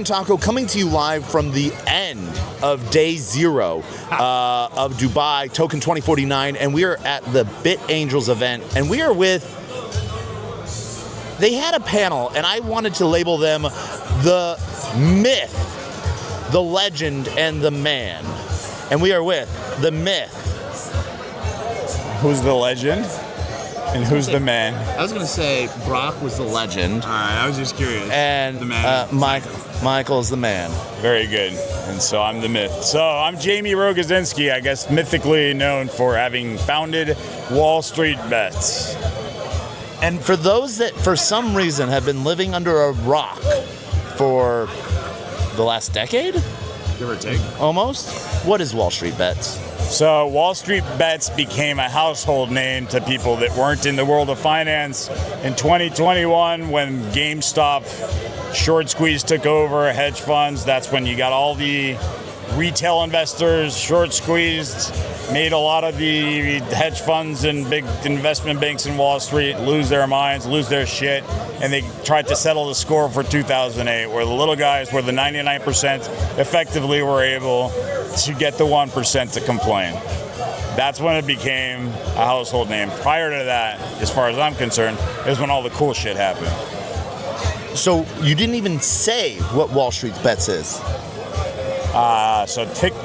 One Taco coming to you live from the end of day 0 of Dubai, Token 2049, and we are at the Bit Angels event, and we are with, they had a panel, and I wanted to label them the myth, the legend, and the man. And we are with the myth. Who's the legend? And who's the man? I was going to say Brock was the legend. All right, I was just curious. And the man. Michael's the man. Very good. And so I'm the myth. So I'm Jamie Rogozinski, I guess mythically known for having founded WallStreetBets. And for those that, for some reason, have been living under a rock for the last decade? Give or take. Almost? What is WallStreetBets? So WallStreetBets became a household name to people that weren't in the world of finance in 2021 when GameStop short squeeze took over hedge funds. That's when you got all the retail investors short squeezed, made a lot of the hedge funds and big investment banks in Wall Street lose their minds, lose their shit, and they tried to settle the score for 2008, where the little guys, where the 99% effectively were able to get the 1% to complain. That's when it became a household name. Prior to that, as far as I'm concerned, is when all the cool shit happened. So you didn't even say what WallStreetBets is.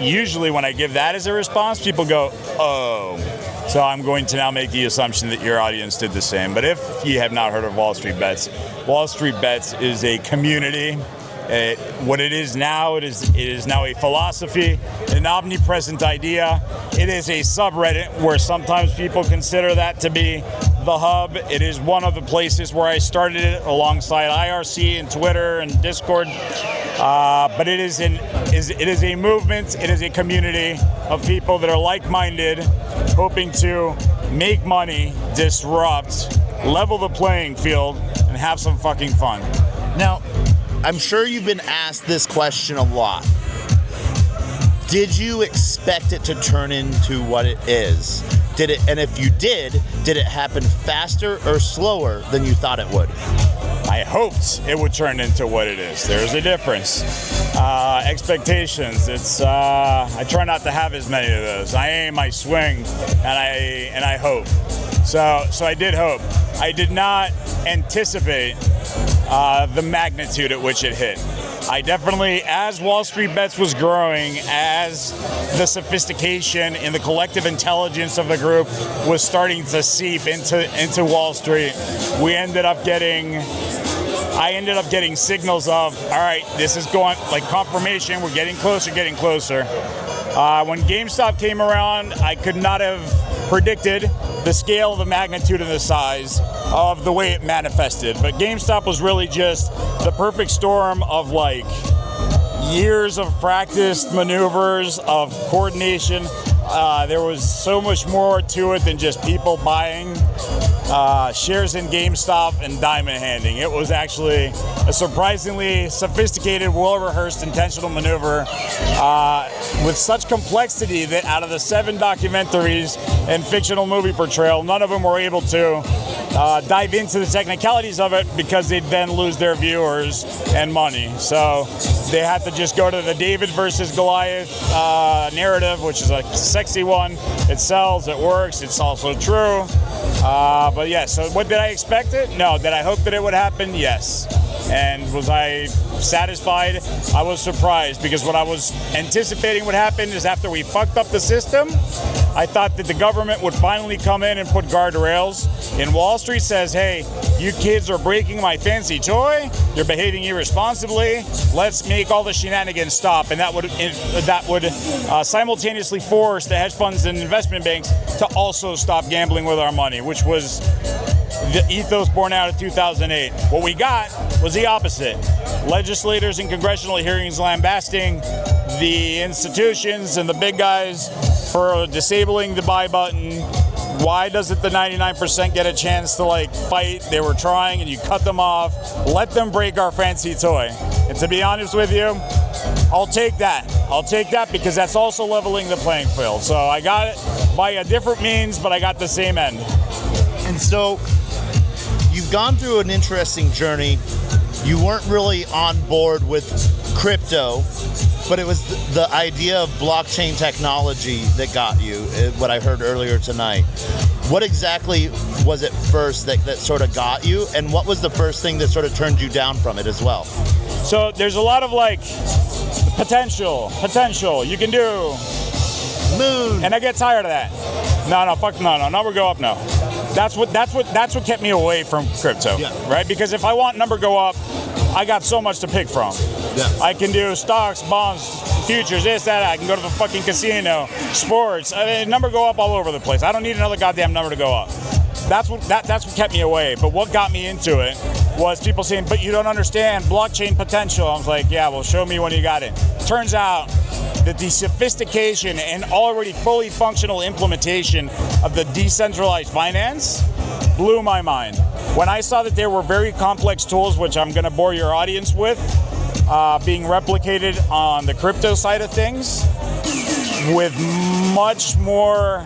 Usually when I give that as a response, people go, oh. So I'm going to now make the assumption that your audience did the same. But if you have not heard of WallStreetBets, WallStreetBets is a community. What it is now, it is now a philosophy, an omnipresent idea. It is a subreddit where sometimes people consider that to be the hub. It is one of the places where I started it alongside IRC and Twitter and Discord. But it is a movement. It is a community of people that are like-minded, hoping to make money, disrupt, level the playing field, and have some fucking fun. Now, I'm sure you've been asked this question a lot. Did you expect it to turn into what it is? Did it, and if you did it happen faster or slower than you thought it would? I hoped it would turn into what it is. There's a difference. Expectations. I try not to have as many of those. I aim, I swing, and I hope. So I did hope. I did not anticipate the magnitude at which it hit. I definitely, as WallStreetBets was growing, as the sophistication and the collective intelligence of the group was starting to seep into Wall Street, I ended up getting signals of, all right, this is going, like confirmation, we're getting closer. When GameStop came around, I could not have predicted the scale, the magnitude, and the size of the way it manifested. But GameStop was really just the perfect storm of like years of practiced maneuvers, of coordination. There was so much more to it than just people buying shares in GameStop and diamond handing. It was actually a surprisingly sophisticated, well-rehearsed, intentional maneuver with such complexity that out of the 7 documentaries and fictional movie portrayal, none of them were able to dive into the technicalities of it because they'd then lose their viewers and money. So they had to just go to the David versus Goliath narrative, which is a sexy one. It sells, it works, it's also true. But yeah, so what did I expect it? No. Did I hope that it would happen? Yes. And was I satisfied? I was surprised, because what I was anticipating would happen is after we fucked up the system, I thought that the government would finally come in and put guardrails. And Wall Street says, hey, you kids are breaking my fancy toy, you're behaving irresponsibly, let's make all the shenanigans stop. And that would simultaneously force the hedge funds and investment banks to also stop gambling with our money, which was the ethos born out of 2008. What we got was the opposite. Legislators in congressional hearings lambasting the institutions and the big guys for disabling the buy button. Why doesn't the 99% get a chance to fight? They were trying and you cut them off. Let them break our fancy toy. And to be honest with you, I'll take that. I'll take that because that's also leveling the playing field. So I got it by a different means, but I got the same end. And so you've gone through an interesting journey you weren't really on board with crypto, but it was the idea of blockchain technology that got you, what I heard earlier tonight. What exactly was it first that sort of got you, and what was the first thing that sort of turned you down from it as well? So there's a lot of like potential, you can do Moon. and I get tired of that. No, number go up, no. That's what kept me away from crypto, right? Because if I want number go up, I got so much to pick from. Yeah. I can do stocks, bonds, futures, this, that. I can go to the fucking casino, sports. I mean, number go up all over the place. I don't need another goddamn number to go up. That's what kept me away. But what got me into it was people saying, but you don't understand blockchain potential. I was like, yeah, well, show me when you got it. Turns out that the sophistication and already fully functional implementation of the decentralized finance blew my mind. When I saw that there were very complex tools, which I'm going to bore your audience with, being replicated on the crypto side of things with much more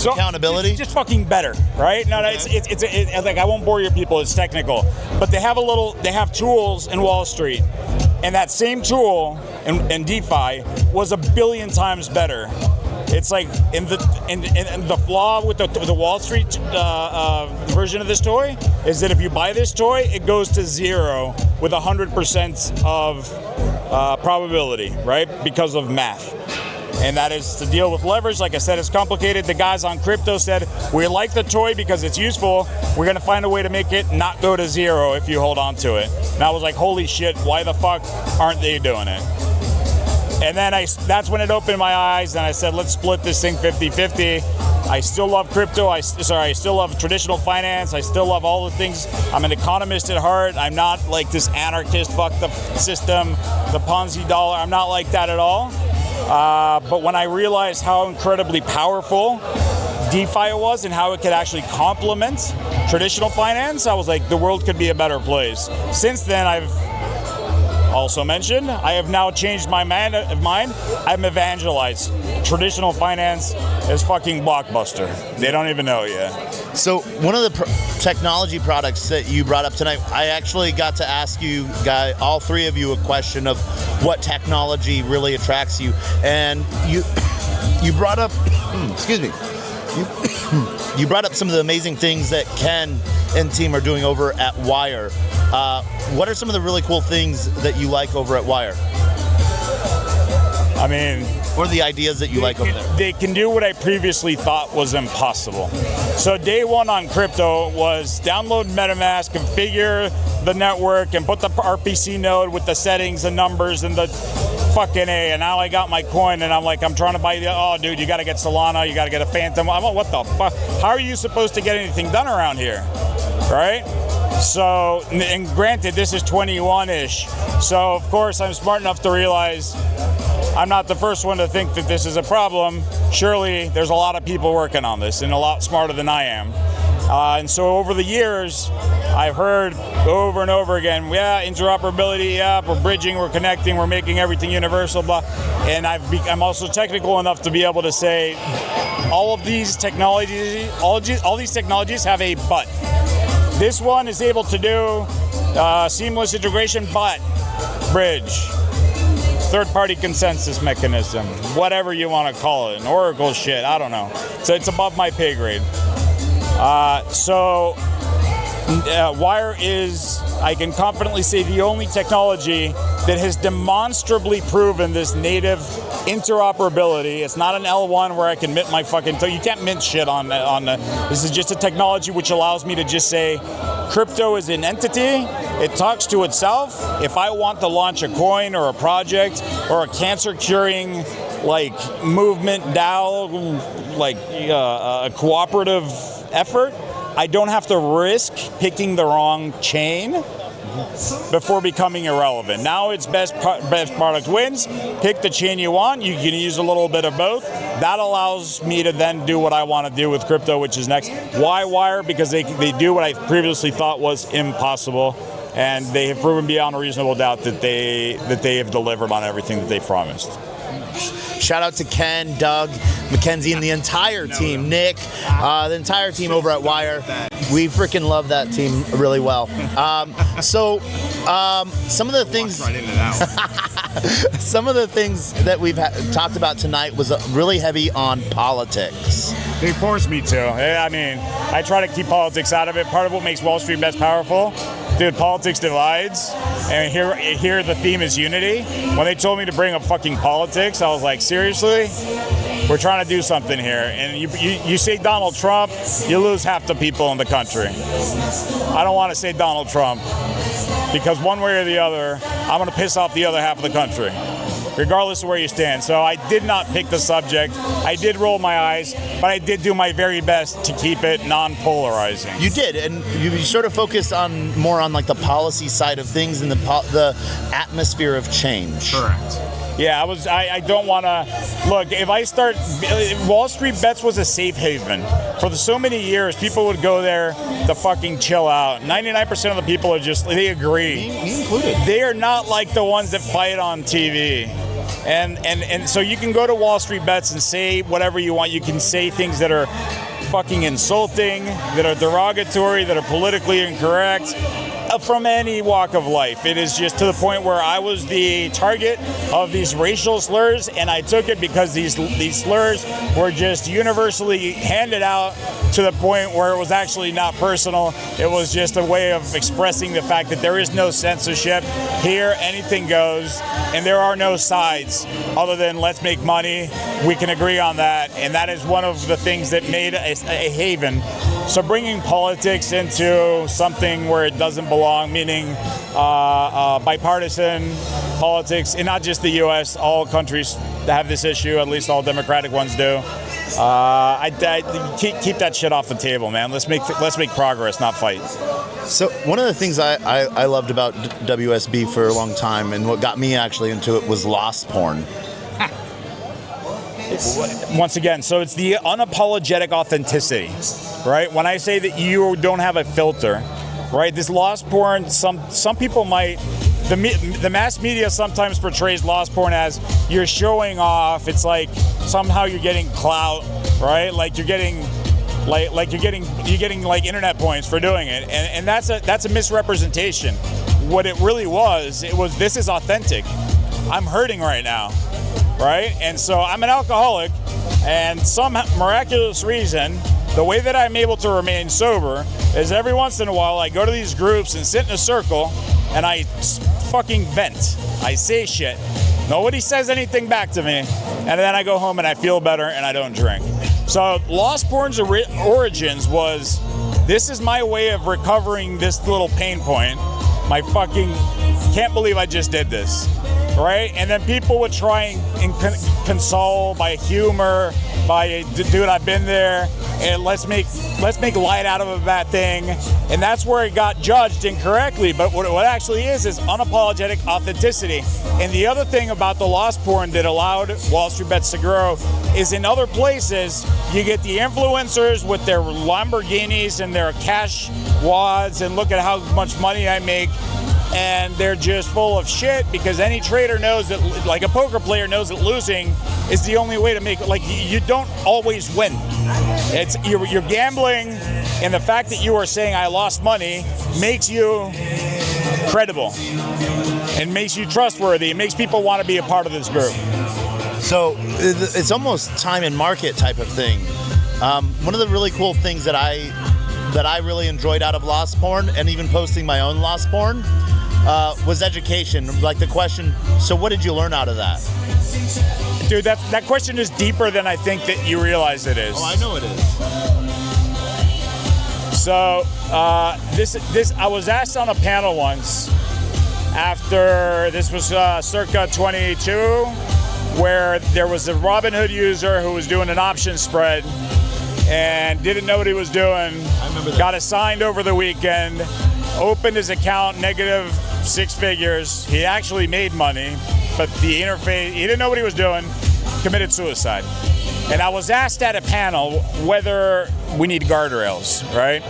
accountability, just fucking better, right? No, it's like I won't bore your people. It's technical, but they have tools in Wall Street, and that same tool in DeFi was 1 billion times better. It's like in the flaw with the Wall Street version of this toy is that if you buy this toy, it goes to zero with 100% of probability, right? Because of math. And that is to deal with leverage. Like I said, it's complicated. The guys on crypto said, we like the toy because it's useful. We're going to find a way to make it not go to zero if you hold on to it. And I was like, holy shit, why the fuck aren't they doing it? And then that's when it opened my eyes, and I said, let's split this thing 50-50. I still love crypto. I still love traditional finance. I still love all the things. I'm an economist at heart. I'm not like this anarchist, fuck the system, the Ponzi dollar. I'm not like that at all. But when I realized how incredibly powerful DeFi was and how it could actually complement traditional finance, I was like, the world could be a better place. Since then, I've also mentioned, I have now changed my mind. I'm evangelized. Traditional finance is fucking blockbuster. They don't even know yet. So one of the technology products that you brought up tonight, I actually got to ask you, all three of you, a question of what technology really attracts you, and you brought up, excuse me, you brought up some of the amazing things that Ken and team are doing over at Wire. What are some of the really cool things that you like over at Wire? I mean, what are the ideas that you like over there? They can do what I previously thought was impossible. So day one on crypto was download MetaMask, configure the network, and put the RPC node with the settings, the numbers, and the fucking A. And now I got my coin, and I'm like, I'm trying to buy dude, you got to get Solana, you got to get a Phantom. I'm like, what the fuck? How are you supposed to get anything done around here, right? So, and granted, this is 21-ish. So, of course, I'm smart enough to realize I'm not the first one to think that this is a problem. Surely, there's a lot of people working on this and a lot smarter than I am. And so over the years, I've heard over and over again, yeah, interoperability, yeah, we're bridging, we're connecting, we're making everything universal, blah. And I'm also technical enough to be able to say all these technologies have a but. This one is able to do seamless integration, but bridge, third-party consensus mechanism, whatever you want to call it, an Oracle shit, I don't know. So it's above my pay grade. Wire is, I can confidently say, the only technology that has demonstrably proven this native interoperability. It's not an L1 where I can mint my fucking toe. You can't mint shit on this is just a technology which allows me to just say, crypto is an entity. It talks to itself. If I want to launch a coin or a project or a cancer curing like movement DAO, like a cooperative effort, I don't have to risk picking the wrong chain before becoming irrelevant. Now it's best product wins. Pick the chain you want. You can use a little bit of both. That allows me to then do what I want to do with crypto, which is next. Why Wire? Because they do what I previously thought was impossible, and they have proven beyond a reasonable doubt that they have delivered on everything that they promised. Shout out to Ken, Doug, Mackenzie, and the entire team, Nick, the entire team over at Wire. We freaking love that team really well. Some of the things, Right into that one. some of the things that we've talked about tonight was really heavy on politics. They forced me to. I mean, I try to keep politics out of it. Part of what makes Wall Street Bets powerful, dude, politics divides, and here the theme is unity. When they told me to bring up fucking politics, I was like, seriously? We're trying to do something here. And you say Donald Trump, you lose half the people in the country. I don't want to say Donald Trump, because one way or the other, I'm going to piss off the other half of the country, regardless of where you stand. So I did not pick the subject. I did roll my eyes, but I did do my very best to keep it non-polarizing. You did, and you sort of focused more on like the policy side of things and the atmosphere of change. Correct. Yeah, I don't want to look. If I start, Wall Street Bets was a safe haven for so many years. People would go there to fucking chill out. 99% of the people are they agree. Me included. They are not like the ones that fight on TV. And so you can go to Wall Street Bets and say whatever you want. You can say things that are fucking insulting, that are derogatory, that are politically incorrect. From any walk of life. It is just to the point where I was the target of these racial slurs, and I took it because these slurs were just universally handed out to the point where it was actually not personal. It was just a way of expressing the fact that there is no censorship. Here, anything goes, and there are no sides other than let's make money. We can agree on that, and that is one of the things that made a haven. So bringing politics into something where it doesn't belong, meaning bipartisan politics, and not just the U.S., all countries have this issue, at least all democratic ones do. Keep that shit off the table, man. Let's make progress, not fight. So one of the things I loved about WSB for a long time, and what got me actually into it, was lost porn. Once again, so it's the unapologetic authenticity, right? When I say that you don't have a filter, right? This lost porn, some people might, the mass media sometimes portrays lost porn as you're showing off. It's like somehow you're getting clout, right? Like you're getting like internet points for doing it, and that's a misrepresentation. What it really was, this is authentic. I'm hurting right now. Right? And so I'm an alcoholic, and some miraculous reason, the way that I'm able to remain sober is every once in a while I go to these groups and sit in a circle and I fucking vent. I say shit. Nobody says anything back to me, and then I go home and I feel better and I don't drink. So Lost Porn's origins was, this is my way of recovering this little pain point. My fucking can't believe I just did this. Right? And then people would try and console by humor, by, dude, I've been there, and let's make light out of a bad thing. And that's where it got judged incorrectly. But what it actually is unapologetic authenticity. And the other thing about the lost porn that allowed Wall Street Bets to grow is in other places, you get the influencers with their Lamborghinis and their cash wads, and look at how much money I make. And they're just full of shit, because any trader knows that, like a poker player knows that losing is the only way to make it. Like, you don't always win. You're gambling, and the fact that you are saying I lost money makes you credible and makes you trustworthy. It makes people want to be a part of this group. So it's almost time and market type of thing. One of the really cool things that I really enjoyed out of lost porn, and even posting my own lost porn, was education. Like the question, so what did you learn out of that? Dude, that question is deeper than I think that you realize it is. Oh, I know it is. So this I was asked on a panel once after, this was circa 22, where there was a Robinhood user who was doing an option spread and didn't know what he was doing. I remember that. Got assigned over the weekend, opened his account, negative 6 figures. He actually made money, but the interface, he didn't know what he was doing, committed suicide. And I was asked at a panel whether we need guardrails, right?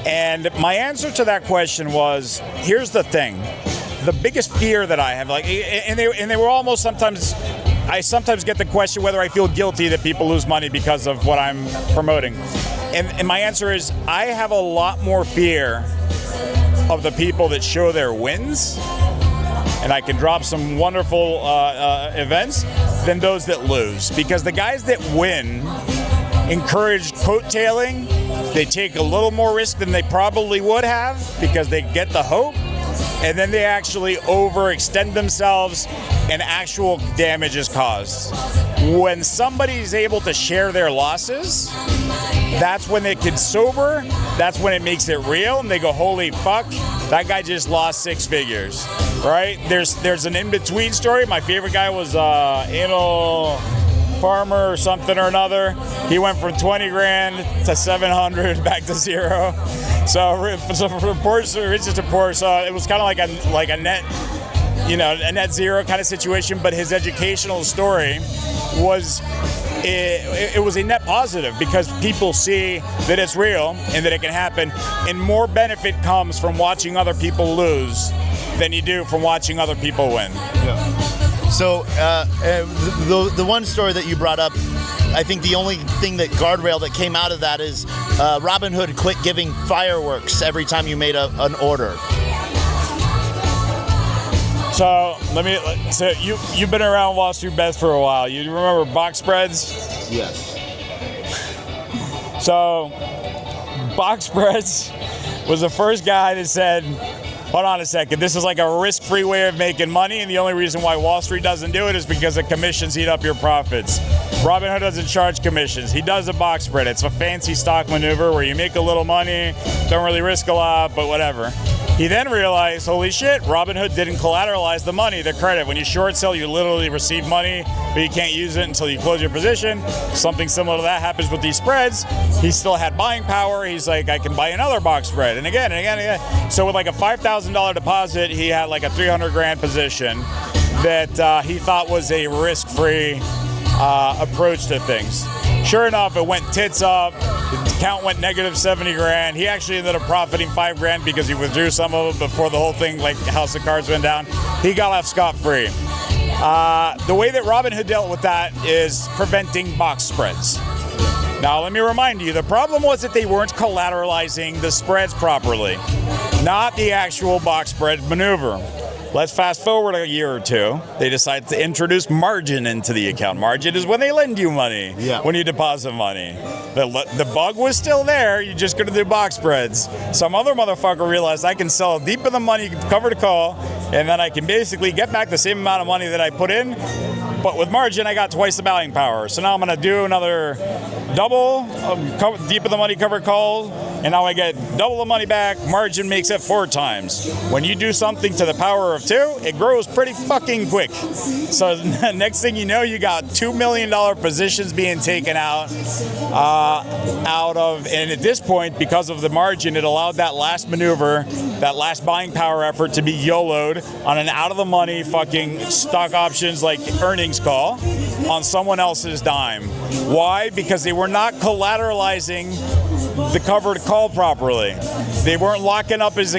And my answer to that question was, here's the thing. The biggest fear that I have, like, and they were almost sometimes, I sometimes get the question whether I feel guilty that people lose money because of what I'm promoting. And my answer is, I have a lot more fear of the people that show their wins, and I can drop some wonderful events, than those that lose. Because the guys that win encourage coattailing. They take a little more risk than they probably would have because they get the hope, and then they actually overextend themselves and actual damage is caused. When somebody's able to share their losses, that's when they can sober, that's when it makes it real, and they go, holy fuck, that guy just lost 6 figures, right? There's an in-between story. My favorite guy was Anil Farmer or something or another. He went from 20 grand to 700 back to 0. So from poor to riches to poor. So it was kind of like a net, a net zero kind of situation. But his educational story was it was a net positive because people see that it's real and that it can happen, and more benefit comes from watching other people lose than you do from watching other people win. Yeah. So the one story that you brought up, I think the only thing that guardrail that came out of that is Robinhood quit giving fireworks every time you made an order. So you've been around Wall Street Bets for a while. You remember box spreads? Yes. So box spreads was the first guy that said, hold on a second, this is like a risk-free way of making money, and the only reason why Wall Street doesn't do it is because the commissions eat up your profits. Robinhood doesn't charge commissions. He does a box spread. It's a fancy stock maneuver where you make a little money, don't really risk a lot, but whatever. He then realized, holy shit, Robinhood didn't collateralize the money, the credit. When you short sell, you literally receive money, but you can't use it until you close your position. Something similar to that happens with these spreads. He still had buying power. He's like, I can buy another box spread. And again, and again, and again. So with like a $5,000 deposit, he had like a 300 grand position that he thought was a risk-free approach to things. Sure enough, it went tits up. The account went negative 70 grand. He actually ended up profiting 5 grand because he withdrew some of it before the whole thing, like House of Cards, went down. He got off scot-free. The way that Robinhood dealt with that is preventing box spreads. Now, let me remind you, the problem was that they weren't collateralizing the spreads properly, not the actual box spread maneuver. Let's fast forward a year or two. They decided to introduce margin into the account. Margin is when they lend you money, when you deposit money. The bug was still there. You just couldn't do box spreads. Some other motherfucker realized I can sell deep in the money, cover to call, and then I can basically get back the same amount of money that I put in. But with margin, I got twice the buying power. So now I'm going to do another double deep in the money covered call, and now I get double the money back. Margin makes it 4 times. When you do something to the power of 2, it grows pretty fucking quick. So next thing you know, you got $2 million positions being taken out of, and at this point, because of the margin, it allowed that last maneuver, that last buying power effort to be YOLO'd on an out of the money fucking stock options like earnings call on someone else's dime. Why? Because they were not collateralizing the covered call properly. They weren't locking up his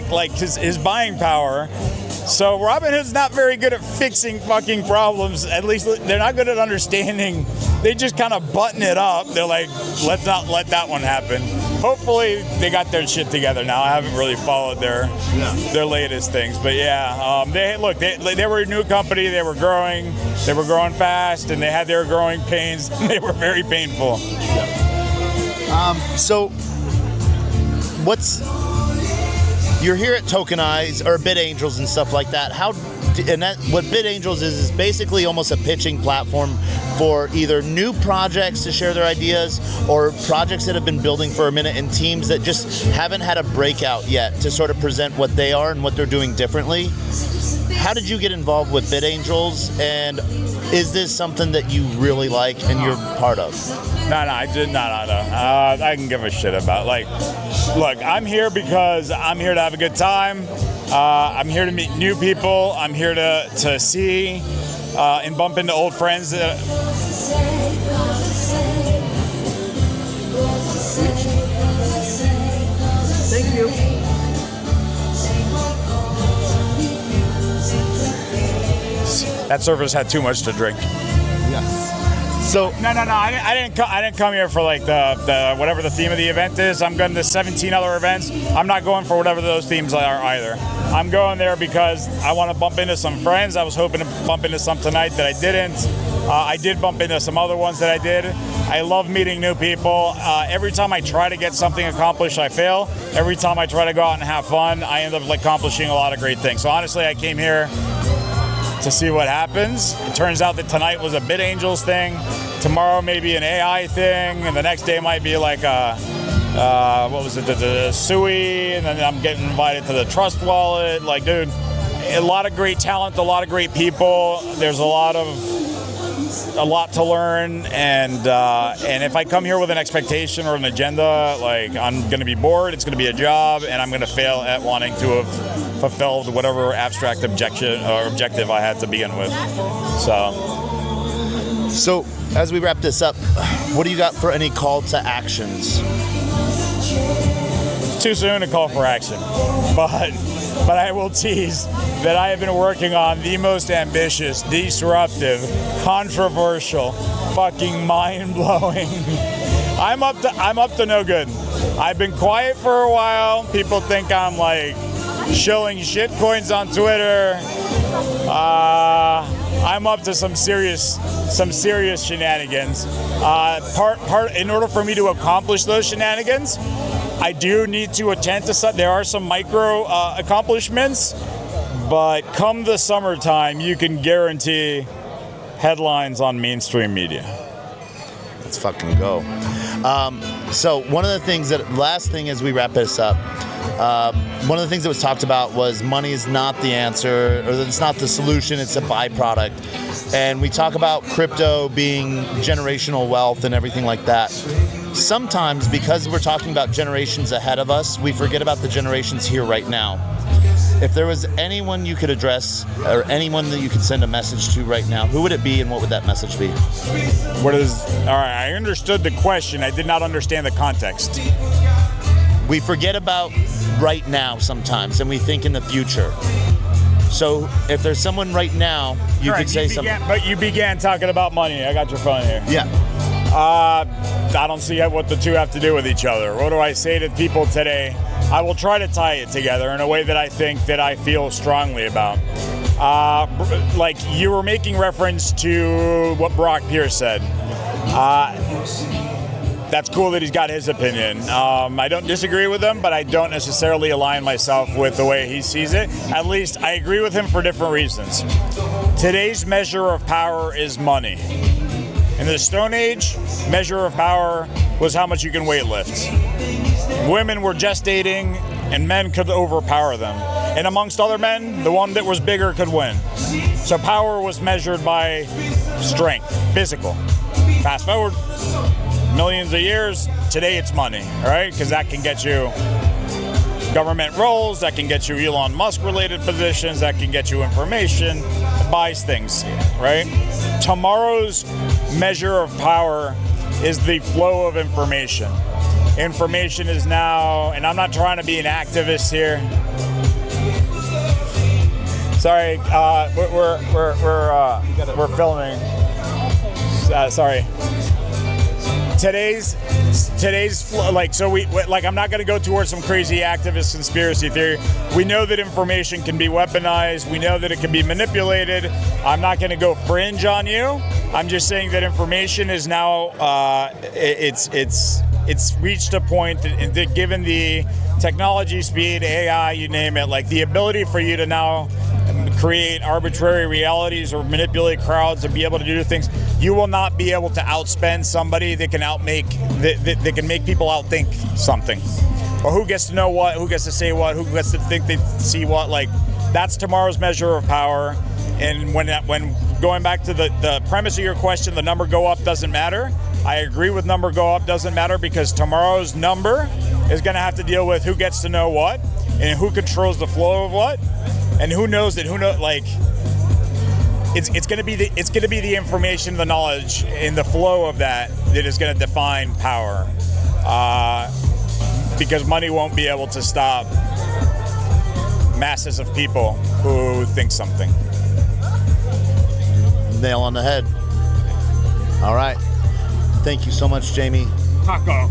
buying power. So Robinhood's not very good at fixing fucking problems. At least they're not good at understanding. They just kind of button it up. They're like, let's not let that one happen. Hopefully they got their shit together now. I haven't really followed their latest things, but yeah, they were a new company. They were growing fast, and they had their growing pains. They were very painful. So you're here at Tokenize or BitAngels and stuff like that. What BitAngels is basically almost a pitching platform for either new projects to share their ideas or projects that have been building for a minute and teams that just haven't had a breakout yet to sort of present what they are and what they're doing differently. How did you get involved with BitAngels, and is this something that you really like and you're part of? No, I did not. I can give a shit about. Look, I'm here because I'm here to have a good time. I'm here to meet new people. I'm here to see and bump into old friends. Thank you. That server's had too much to drink. Yes. So No. I didn't come here for like the whatever the theme of the event is. I'm going to 17 other events. I'm not going for whatever those themes are either. I'm going there because I want to bump into some friends. I was hoping to bump into some tonight that I didn't. I did bump into some other ones that I did. I love meeting new people. Every time I try to get something accomplished, I fail. Every time I try to go out and have fun, I end up like accomplishing a lot of great things. So honestly, I came here to see what happens. It turns out that tonight was a BitAngels thing. Tomorrow maybe an AI thing, and the next day might be like a the SUI, and then I'm getting invited to the Trust Wallet. Like, dude, a lot of great talent, a lot of great people. There's a lot to learn, and if I come here with an expectation or an agenda, like I'm going to be bored. It's going to be a job, and I'm going to fail at wanting to have fulfilled whatever abstract objective I had to begin with. So as we wrap this up, what do you got for any call to actions? Too soon to call for action, but I will tease that I have been working on the most ambitious, disruptive, controversial, fucking mind-blowing. I'm up to no good. I've been quiet for a while. People think I'm like shilling shit coins on Twitter. I'm up to some serious shenanigans. In order for me to accomplish those shenanigans, I do need to attend to some. There are some micro accomplishments, but come the summertime, you can guarantee headlines on mainstream media. Let's fucking go. So one of the things last thing as we wrap this up, one of the things that was talked about was money is not the answer, or it's not the solution, it's a byproduct. And we talk about crypto being generational wealth and everything like that. Sometimes, because we're talking about generations ahead of us, we forget about the generations here right now. If there was anyone you could address, or anyone that you could send a message to right now, who would it be, and what would that message be? All right, I understood the question. I did not understand the context. We forget about right now sometimes, and we think in the future. So if there's someone right now, you could say something. But you began talking about money. I got your phone here. Yeah. I don't see what the two have to do with each other. What do I say to people today? I will try to tie it together in a way that I feel strongly about. Like you were making reference to what Brock Pierce said. That's cool that he's got his opinion. I don't disagree with him, but I don't necessarily align myself with the way he sees it. At least I agree with him for different reasons. Today's measure of power is money. In the Stone Age, measure of power was how much you can weight lift. Women were gestating, and men could overpower them. And amongst other men, the one that was bigger could win. So power was measured by strength, physical. Fast forward millions of years, today it's money, right? Because that can get you government roles, that can get you Elon Musk related positions, that can get you information, buys things, right? Tomorrow's measure of power is the flow of information. Information is now, and I'm not trying to be an activist here. Sorry, we're filming. Sorry. Today's like, so I'm not going to go towards some crazy activist conspiracy theory. We know that information can be weaponized. We know that it can be manipulated. I'm not going to go fringe on you. I'm just saying that information is now it's reached a point that given the technology, speed, AI, you name it, like the ability for you to now create arbitrary realities or manipulate crowds and be able to do things, you will not be able to outspend somebody that can that can make people outthink something. Or who gets to know what, who gets to say what, who gets to think they see what. Like, that's tomorrow's measure of power. And when going back to the premise of your question, the number go up doesn't matter. I agree with number go up doesn't matter, because tomorrow's number is going to have to deal with who gets to know what and who controls the flow of what. And who knows that? Like, it's going to be the information, the knowledge, and the flow of that is going to define power. Because money won't be able to stop masses of people who think something. Nail on the head. All right. Thank you so much, Jamie. Taco.